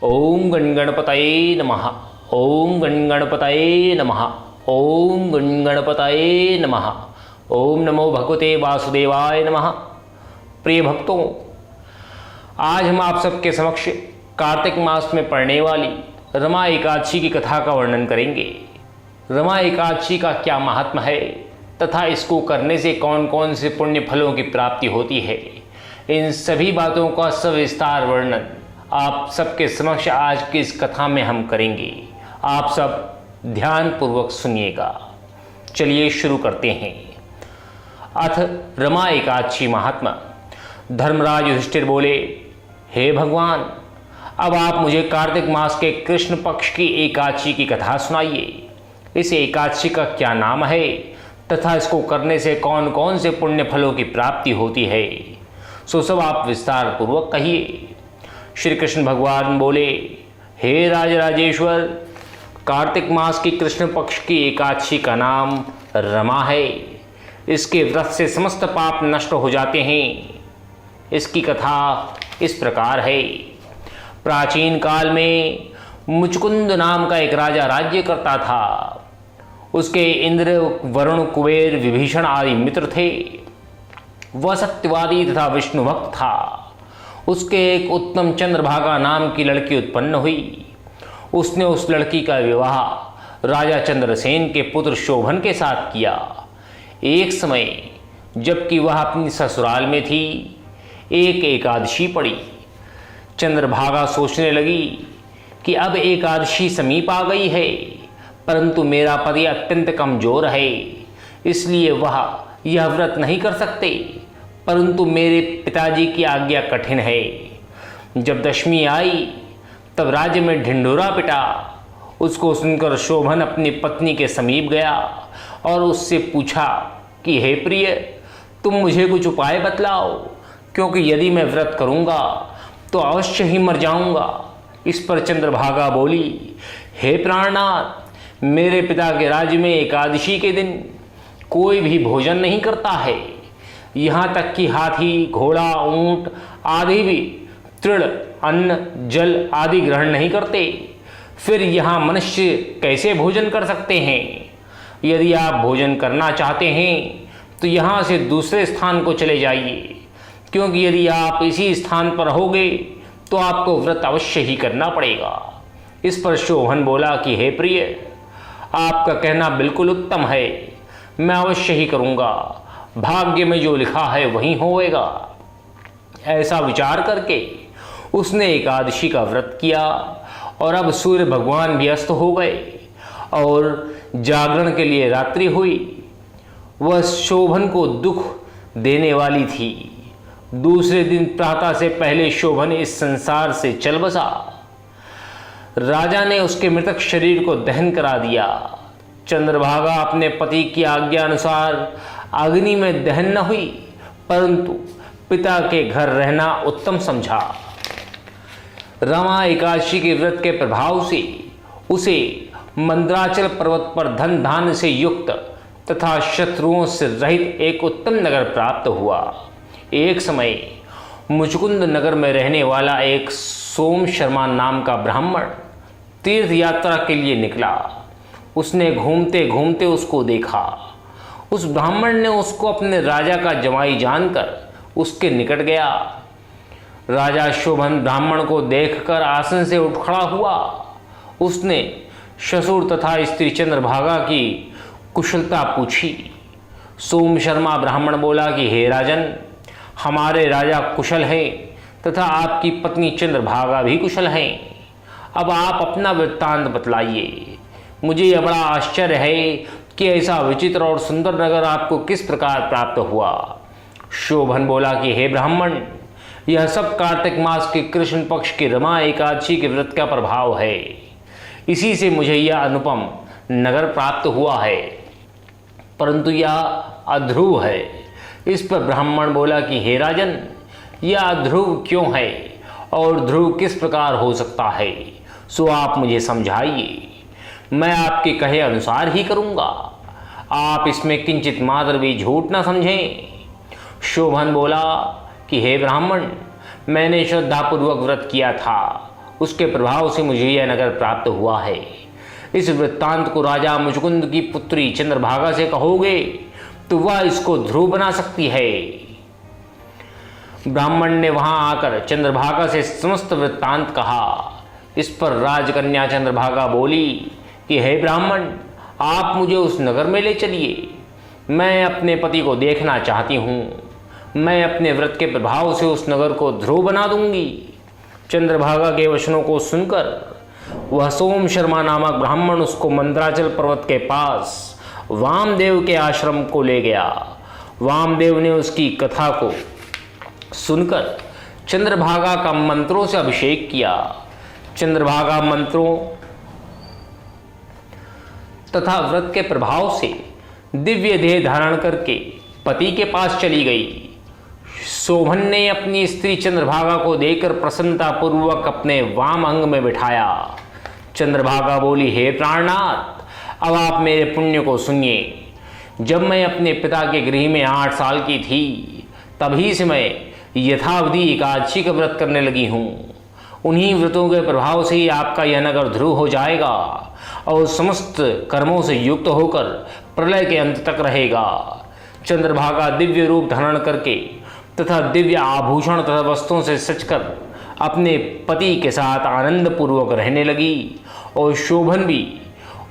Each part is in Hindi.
ओम गणगणपतये नमः। ओम गणगणपतये नमः। ओम गणगणपतये नमः। ओम नमो भगवते वासुदेवाय नमः। प्रिय भक्तों, आज हम आप सबके समक्ष कार्तिक मास में पड़ने वाली रमा एकादशी की कथा का वर्णन करेंगे। रमा एकादशी का क्या महात्म है तथा इसको करने से कौन कौन से पुण्य फलों की प्राप्ति होती है, इन सभी बातों का सविस्तार वर्णन आप सबके समक्ष आज की इस कथा में हम करेंगे। आप सब ध्यान पूर्वक सुनिएगा। चलिए शुरू करते हैं। अथ रमा एकादशी महात्मा। धर्मराज युधिष्ठिर बोले, हे भगवान, अब आप मुझे कार्तिक मास के कृष्ण पक्ष की एकादशी की कथा सुनाइए। इस एकादशी का क्या नाम है तथा इसको करने से कौन कौन से पुण्य फलों की प्राप्ति होती है, सो सब आप विस्तार पूर्वक कहिए। श्री कृष्ण भगवान बोले, हे राजराजेश्वर, कार्तिक मास की कृष्ण पक्ष की एकादशी का नाम रमा है। इसके व्रत से समस्त पाप नष्ट हो जाते हैं। इसकी कथा इस प्रकार है। प्राचीन काल में मुचकुंद नाम का एक राजा राज्य करता था। उसके इंद्र, वरुण, कुबेर, विभीषण आदि मित्र थे। वह सत्यवादी तथा विष्णु भक्त था। उसके एक उत्तम चंद्रभागा नाम की लड़की उत्पन्न हुई। उसने उस लड़की का विवाह राजा चंद्रसेन के पुत्र शोभन के साथ किया। एक समय जबकि वह अपनी ससुराल में थी, एक एकादशी पड़ी। चंद्रभागा सोचने लगी कि अब एकादशी समीप आ गई है, परंतु मेरा पति अत्यंत कमजोर है, इसलिए वह यह व्रत नहीं कर सकते, परंतु मेरे पिताजी की आज्ञा कठिन है। जब दशमी आई तब राज्य में ढिंढोरा पिटा। उसको सुनकर शोभन अपनी पत्नी के समीप गया और उससे पूछा कि हे प्रिय, तुम मुझे कुछ उपाय बतलाओ, क्योंकि यदि मैं व्रत करूँगा तो अवश्य ही मर जाऊँगा। इस पर चंद्रभागा बोली, हे प्राणनाथ, मेरे पिता के राज्य में एकादशी के दिन कोई भी भोजन नहीं करता है। यहाँ तक कि हाथी, घोड़ा, ऊंट आदि भी तृण, अन्न, जल आदि ग्रहण नहीं करते। फिर यहाँ मनुष्य कैसे भोजन कर सकते हैं? यदि आप भोजन करना चाहते हैं तो यहाँ से दूसरे स्थान को चले जाइए, क्योंकि यदि आप इसी स्थान पर रहोगे तो आपको व्रत अवश्य ही करना पड़ेगा। इस पर शोभन बोला कि हे प्रिय, आपका कहना बिल्कुल उत्तम है, मैं अवश्य ही करूँगा। भाग्य में जो लिखा है वही होएगा। ऐसा विचार करके उसने एकादशी का व्रत किया और अब सूर्य भगवान भी अस्त हो गए और जागरण के लिए रात्रि हुई। वह शोभन को दुख देने वाली थी। दूसरे दिन प्रातः से पहले शोभन इस संसार से चल बसा। राजा ने उसके मृतक शरीर को दहन करा दिया। चंद्रभागा अपने पति की आज्ञा अनुसार अग्नि में दहन न हुई, परंतु पिता के घर रहना उत्तम समझा। रमा एकादशी के व्रत के प्रभाव से उसे मंदराचल पर्वत पर धन धान्य से युक्त तथा शत्रुओं से रहित एक उत्तम नगर प्राप्त हुआ। एक समय मुचकुंद नगर में रहने वाला एक सोम शर्मा नाम का ब्राह्मण तीर्थ यात्रा के लिए निकला। उसने घूमते घूमते उसको देखा। उस ब्राह्मण ने उसको अपने राजा का जमाई जानकर उसके निकट गया। राजा शोभन ब्राह्मण को देखकर आसन से उठ खड़ा हुआ। उसने ससुर तथा स्त्री चंद्रभागा की कुशलता पूछी। सोम शर्मा ब्राह्मण बोला कि हे राजन, हमारे राजा कुशल हैं तथा आपकी पत्नी चंद्रभागा भी कुशल हैं। अब आप अपना वृत्तांत बतलाइए। मुझे यह बड़ा आश्चर्य है कि ऐसा विचित्र और सुंदर नगर आपको किस प्रकार प्राप्त हुआ। शोभन बोला कि हे ब्राह्मण, यह सब कार्तिक मास के कृष्ण पक्ष की रमा एकादशी के व्रत का प्रभाव है। इसी से मुझे यह अनुपम नगर प्राप्त हुआ है, परंतु यह अध्रुव है। इस पर ब्राह्मण बोला कि हे राजन, यह अध्रुव क्यों है और ध्रुव किस प्रकार हो सकता है, सो आप मुझे समझाइए। मैं आपके कहे अनुसार ही करूँगा। आप इसमें किंचित मात्र भी झूठ न समझें। शोभन बोला कि हे ब्राह्मण, मैंने श्रद्धापूर्वक व्रत किया था उसके प्रभाव से मुझे यह नगर प्राप्त हुआ है। इस वृत्तांत को राजा मुचकुंद की पुत्री चंद्रभागा से कहोगे तो वह इसको ध्रुव बना सकती है। ब्राह्मण ने वहां आकर चंद्रभागा से समस्त वृत्तांत कहा। इस पर राजकन्या चंद्रभागा बोली कि हे ब्राह्मण, आप मुझे उस नगर में ले चलिए। मैं अपने पति को देखना चाहती हूँ। मैं अपने व्रत के प्रभाव से उस नगर को ध्रुव बना दूंगी। चंद्रभागा के वचनों को सुनकर वह सोम शर्मा नामक ब्राह्मण उसको मंदराचल पर्वत के पास वामदेव के आश्रम को ले गया। वामदेव ने उसकी कथा को सुनकर चंद्रभागा का मंत्रों से अभिषेक किया। चंद्रभागा मंत्रों तथा व्रत के प्रभाव से दिव्य देह धारण करके पति के पास चली गई। शोभन ने अपनी स्त्री चंद्रभागा को देखकर प्रसन्नता पूर्वक अपने वाम अंग में बिठाया। चंद्रभागा बोली, हे प्राणनाथ, अब आप मेरे पुण्य को सुनिए। जब मैं अपने पिता के गृह में 8 साल की थी, तभी से मैं यथावधि एकादशी का व्रत करने लगी हूँ। उन्हीं व्रतों के प्रभाव से ही आपका यह नगर ध्रुव हो जाएगा और समस्त कर्मों से युक्त होकर प्रलय के अंत तक रहेगा। चंद्रभागा दिव्य रूप धारण करके तथा दिव्य आभूषण तथा वस्त्रों से सजकर अपने पति के साथ आनंद पूर्वक रहने लगी और शोभन भी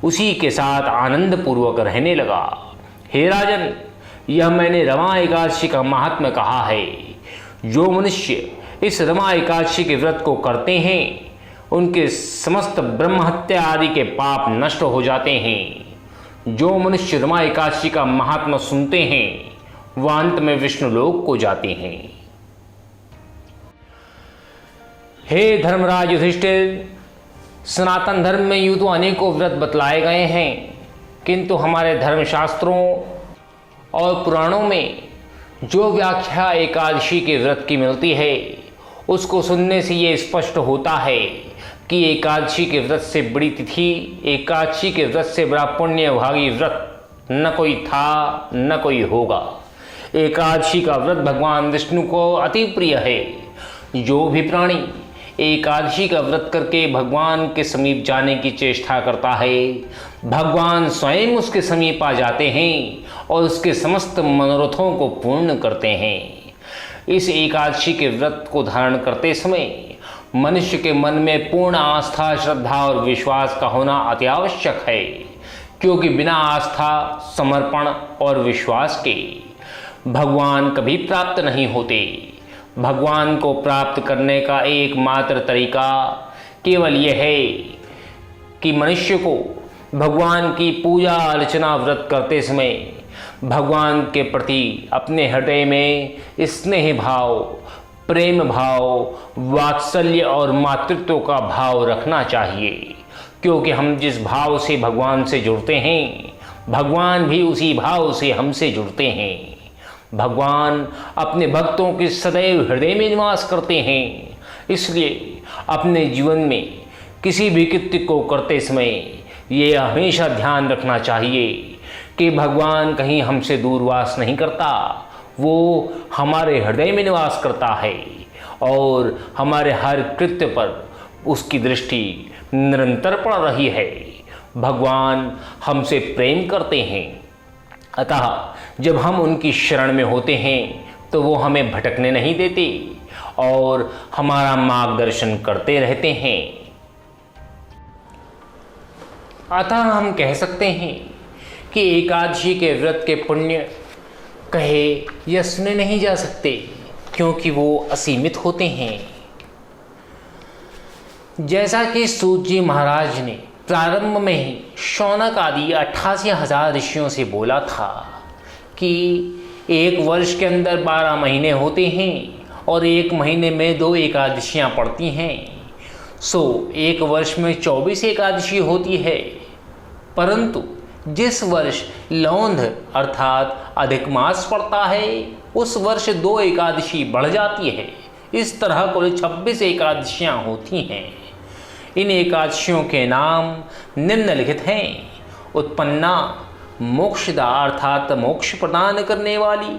उसी के साथ आनंद पूर्वक रहने लगा। हे राजन, यह मैंने रमा एकादशी का महात्म्य कहा है। जो मनुष्य इस रमा एकादशी के व्रत को करते हैं, उनके समस्त ब्रह्म हत्या आदि के पाप नष्ट हो जाते हैं। जो मनुष्य रमा एकादशी का महात्म्य सुनते हैं, वह अंत में विष्णुलोक को जाते हैं। हे धर्मराज युधिष्ठिर, सनातन धर्म में यूं तो अनेकों व्रत बतलाए गए हैं, किंतु हमारे धर्मशास्त्रों और पुराणों में जो व्याख्या एकादशी के व्रत की मिलती है, उसको सुनने से ये स्पष्ट होता है कि एकादशी के व्रत से बड़ी तिथि, एकादशी के व्रत से बड़ा पुण्यभागी व्रत न कोई था न कोई होगा। एकादशी का व्रत भगवान विष्णु को अति प्रिय है। जो भी प्राणी एकादशी का व्रत करके भगवान के समीप जाने की चेष्टा करता है, भगवान स्वयं उसके समीप आ जाते हैं और उसके समस्त मनोरथों को पूर्ण करते हैं। इस एकादशी के व्रत को धारण करते समय मनुष्य के मन में पूर्ण आस्था, श्रद्धा और विश्वास का होना अति आवश्यक है, क्योंकि बिना आस्था, समर्पण और विश्वास के भगवान कभी प्राप्त नहीं होते। भगवान को प्राप्त करने का एकमात्र तरीका केवल यह है कि मनुष्य को भगवान की पूजा अर्चना व्रत करते समय भगवान के प्रति अपने हृदय में स्नेह भाव, प्रेम भाव, वात्सल्य और मातृत्व का भाव रखना चाहिए। क्योंकि हम जिस भाव से भगवान से जुड़ते हैं, भगवान भी उसी भाव से हमसे जुड़ते हैं। भगवान अपने भक्तों के सदैव हृदय में निवास करते हैं। इसलिए अपने जीवन में किसी भी कृत्य को करते समय ये हमेशा ध्यान रखना चाहिए कि भगवान कहीं हमसे दूरवास नहीं करता, वो हमारे हृदय में निवास करता है और हमारे हर कृत्य पर उसकी दृष्टि निरंतर पड़ रही है। भगवान हमसे प्रेम करते हैं, अतः जब हम उनकी शरण में होते हैं तो वो हमें भटकने नहीं देते और हमारा मार्गदर्शन करते रहते हैं। अतः हम कह सकते हैं कि एकादशी के व्रत के पुण्य कहे या सुने नहीं जा सकते, क्योंकि वो असीमित होते हैं। जैसा कि सूत जी महाराज ने प्रारंभ में ही शौनक आदि 88,000 ऋषियों से बोला था कि एक वर्ष के अंदर 12 महीने होते हैं और एक महीने में 2 एकादशियाँ पड़ती हैं, सो एक वर्ष में 24 एकादशी होती है। परंतु जिस वर्ष लौंध अर्थात अधिक मास पड़ता है, उस वर्ष 2 एकादशी बढ़ जाती है। इस तरह कुल 26 एकादशियाँ होती हैं। इन एकादशियों के नाम निम्नलिखित हैं: उत्पन्ना, मोक्षदा अर्थात मोक्ष प्रदान करने वाली,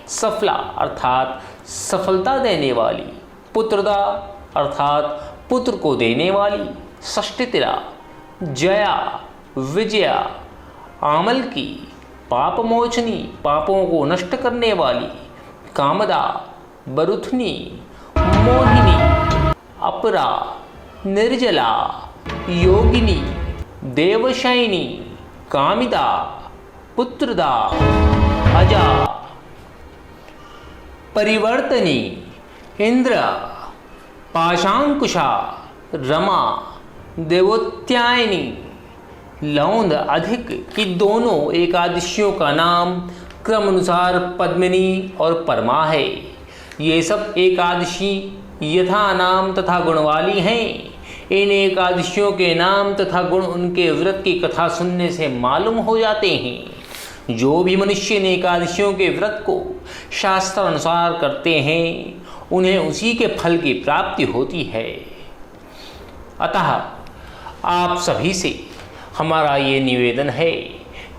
सफला अर्थात सफलता देने वाली, पुत्रदा अर्थात पुत्र को देने वाली, षष्टितिरा, जया, विजया, आमल की, पाप मोचनी, पापों को नष्ट करने वाली, कामदा, बरुथनी, मोहिनी, अपरा, निर्जला, योगिनी, देवशयनी, कामिदा, पुत्रदा, अजा, परिवर्तनी, इंद्र, पाशांकुशा, रमा, देवोत्यायनी, लौंद अधिक की दोनों एकादशियों का नाम क्रम अनुसार पद्मिनी और परमा है। ये सब एकादशी यथा नाम तथा गुण वाली हैं। इन एकादशियों के नाम तथा गुण उनके व्रत की कथा सुनने से मालूम हो जाते हैं। जो भी मनुष्य इन एकादशियों के व्रत को शास्त्र अनुसार करते हैं उन्हें उसी के फल की प्राप्ति होती है। अतः आप सभी से हमारा ये निवेदन है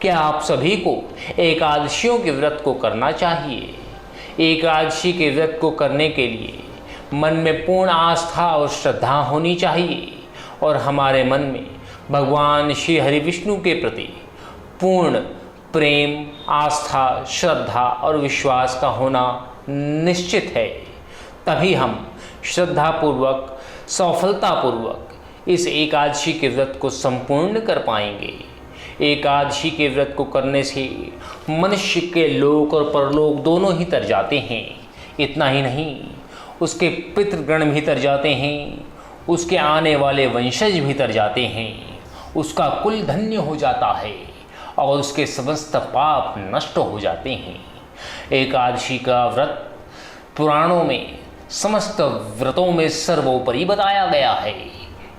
कि आप सभी को एकादशियों के व्रत को करना चाहिए। एकादशी के व्रत को करने के लिए मन में पूर्ण आस्था और श्रद्धा होनी चाहिए और हमारे मन में भगवान श्री हरि विष्णु के प्रति पूर्ण प्रेम, आस्था, श्रद्धा और विश्वास का होना निश्चित है। तभी हम श्रद्धापूर्वक, सफलतापूर्वक इस एकादशी के व्रत को संपूर्ण कर पाएंगे। एकादशी के व्रत को करने से मनुष्य के लोक और परलोक दोनों ही तर जाते हैं। इतना ही नहीं, उसके पितृगण भी तर जाते हैं, उसके आने वाले वंशज भी तर जाते हैं, उसका कुल धन्य हो जाता है और उसके समस्त पाप नष्ट हो जाते हैं। एकादशी का व्रत पुराणों में समस्त व्रतों में सर्वोपरि बताया गया है।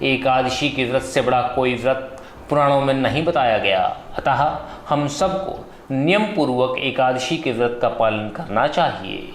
एकादशी के व्रत से बड़ा कोई व्रत पुराणों में नहीं बताया गया। अतः हम सबको नियम पूर्वक एकादशी के व्रत का पालन करना चाहिए।